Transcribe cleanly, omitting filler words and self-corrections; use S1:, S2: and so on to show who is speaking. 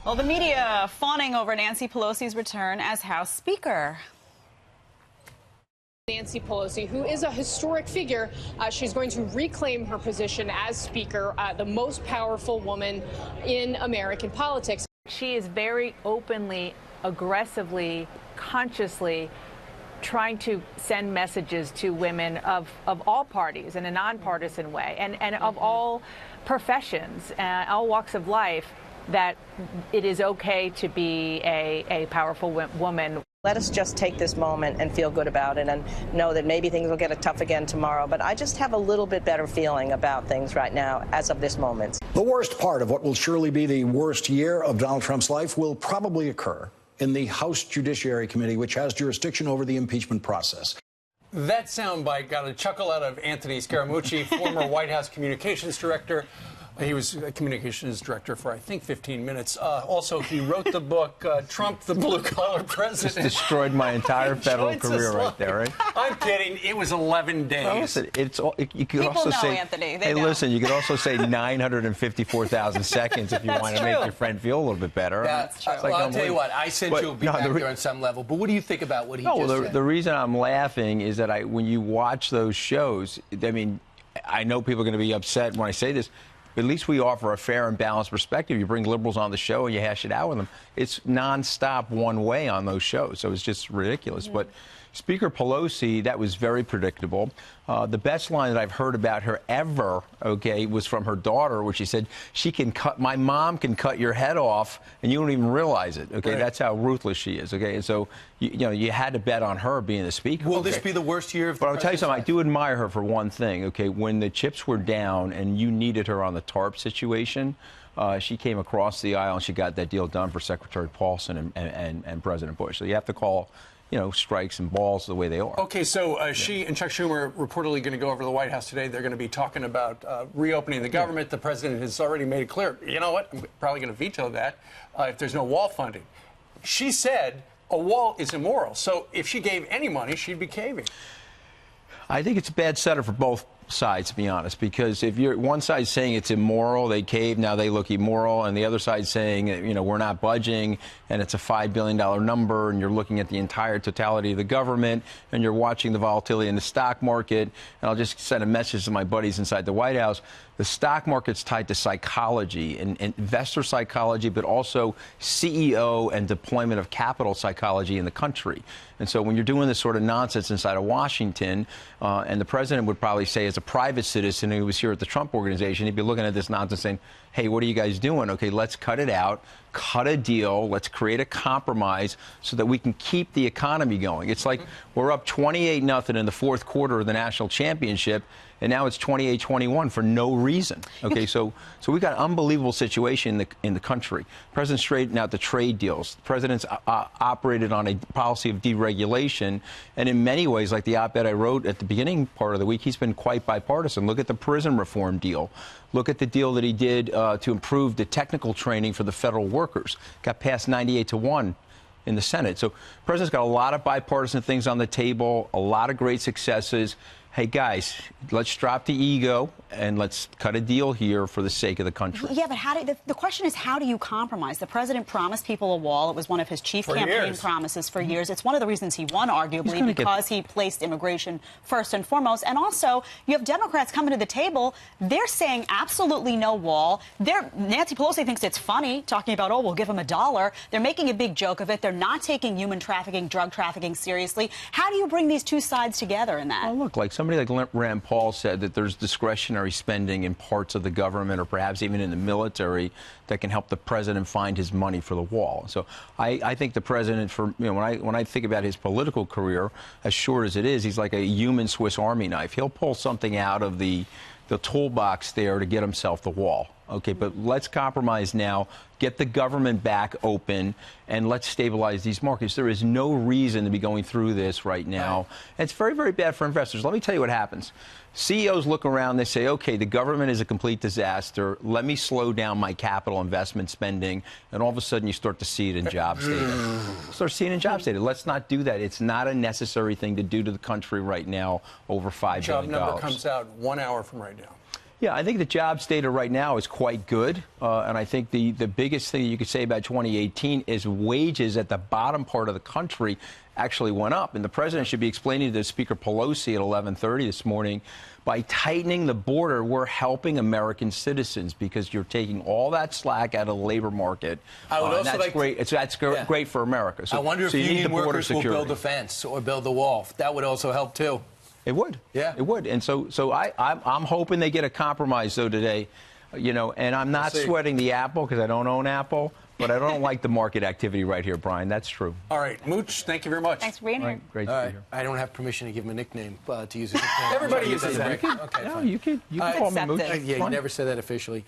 S1: Well, the media fawning over Nancy Pelosi's return as House Speaker.
S2: Nancy Pelosi, who is a historic figure, she's going to reclaim her position as Speaker, the most powerful woman in American politics.
S3: She is very openly, aggressively, consciously trying to send messages to women of all parties in a nonpartisan way and of all professions, all walks of life, that it is okay to be a powerful woman.
S4: Let us just take this moment and feel good about it and know that maybe things will get tough again tomorrow. But I just have a little bit better feeling about things right now as of this moment.
S5: The worst part of what will surely be the worst year of Donald Trump's life will probably occur in the House Judiciary Committee, which has jurisdiction over the impeachment process.
S6: That soundbite got a chuckle out of Anthony Scaramucci, former White House communications director. He was a communications director for, I think, 15 minutes. Also, he wrote the book, Trump, the Blue-Collar President.
S7: Just destroyed my entire federal career right there, right?
S6: I'm kidding. It was 11 days.
S7: Well, listen, you could
S1: People
S7: also
S1: know,
S7: say,
S1: Anthony.
S7: Hey,
S1: know.
S7: listen, you could also say 954,000 seconds if you want to make your friend feel a little bit better.
S6: That's true. Well, I'll tell you what, I said you'll be back there on some level. But what do you think about what he just said?
S7: The reason I'm laughing is that when you watch those shows, I mean, I know people are going to be upset when I say this, but at least we offer a fair and balanced perspective. You bring liberals on the show and you hash it out with them. It's nonstop one way on those shows, so it's just ridiculous. Mm-hmm. But Speaker Pelosi, that was very predictable. The best line that I've heard about her ever, was from her daughter, where she said, my mom can cut your head off and you don't even realize it. Right. That's how ruthless she is. And so, you had to bet on her being the speaker.
S6: Will this be the worst year of the
S7: But I'll tell you something, I do admire her for one thing. When the chips were down and you needed her on the TARP situation, she came across the aisle and she got that deal done for Secretary Paulson and President Bush. So you have to call strikes and balls the way they are.
S6: Okay, so she and Chuck Schumer reportedly going to go over to the White House today. They're going to be talking about reopening the government. The president has already made it clear, you know what, I'm probably going to veto that if there's no wall funding. She said a wall is immoral. So if she gave any money, she'd be caving.
S7: I think it's a bad setup for both sides, to be honest, because if you're one side saying it's immoral, they cave, now they look immoral, and the other side saying, we're not budging, and it's a $5 billion number, and you're looking at the entire totality of the government, and you're watching the volatility in the stock market. And I'll just send a message to my buddies inside the White House. The stock market's tied to psychology and investor psychology, but also CEO and deployment of capital psychology in the country. And so when you're doing this sort of nonsense inside of Washington, and the president would probably say, as a private citizen who was here at the Trump Organization, he'd be looking at this nonsense saying, hey, what are you guys doing? Let's cut it out, cut a deal, let's create a compromise so that we can keep the economy going. It's like we're up 28-0 in the fourth quarter of the national championship, and now it's 28-21 for no reason. So we've got an unbelievable situation in the country. The president straightened out the trade deals. The president's operated on a policy of deregulation, and in many ways, like the op-ed I wrote at the beginning part of the week, he's been quite bipartisan. Look at the prison reform deal. Look at the deal that he did to improve the technical training for the federal workers. Got passed 98-1 in the Senate. So the president's got a lot of bipartisan things on the table, a lot of great successes. Hey, guys, let's drop the ego and let's cut a deal here for the sake of the country.
S1: Yeah, but the question is, how do you compromise? The president promised people a wall. It was one of his chief campaign promises for years. It's one of the reasons he won, arguably, because he placed immigration first and foremost. And also, you have Democrats coming to the table. They're saying absolutely no wall. Nancy Pelosi thinks it's funny, talking about, we'll give him $1. They're making a big joke of it. They're not taking human trafficking, drug trafficking seriously. How do you bring these two sides together in that?
S7: Well, look, like somebody like Rand Paul said, that there's discretionary spending in parts of the government or perhaps even in the military that can help the president find his money for the wall. So I think the president, when I think about his political career, as short as it is, he's like a human Swiss Army knife. He'll pull something out of the toolbox there to get himself the wall. But let's compromise now, get the government back open, and let's stabilize these markets. There is no reason to be going through this right now. And it's very, very bad for investors. Let me tell you what happens. CEOs look around, they say, the government is a complete disaster. Let me slow down my capital investment spending. And all of a sudden, you start to see it in jobs data. Start seeing it in jobs data. Let's not do that. It's not a necessary thing to do to the country right now, over $5 billion.
S6: Job number comes out 1 hour from right now.
S7: Yeah, I think the jobs data right now is quite good. And I think the biggest thing you could say about 2018 is wages at the bottom part of the country actually went up. And the president should be explaining to Speaker Pelosi at 11:30 this morning, by tightening the border, we're helping American citizens because you're taking all that slack out of the labor market.
S8: I would also
S7: that's great. That's great for America.
S8: I wonder if union workers will build a fence or build a wall. That would also help, too.
S7: It would.
S8: Yeah.
S7: It would. And so I'm hoping they get a compromise, though, today. And I'm not sweating the apple because I don't own Apple, but I don't like the market activity right here, Brian. That's true.
S6: All right. Mooch, thank you very much.
S1: Thanks for being here.
S7: Great to be here.
S8: I don't have permission to give him a nickname, to use a nickname.
S6: Everybody uses that.
S7: You can call me Mooch.
S8: Yeah, you never said that officially.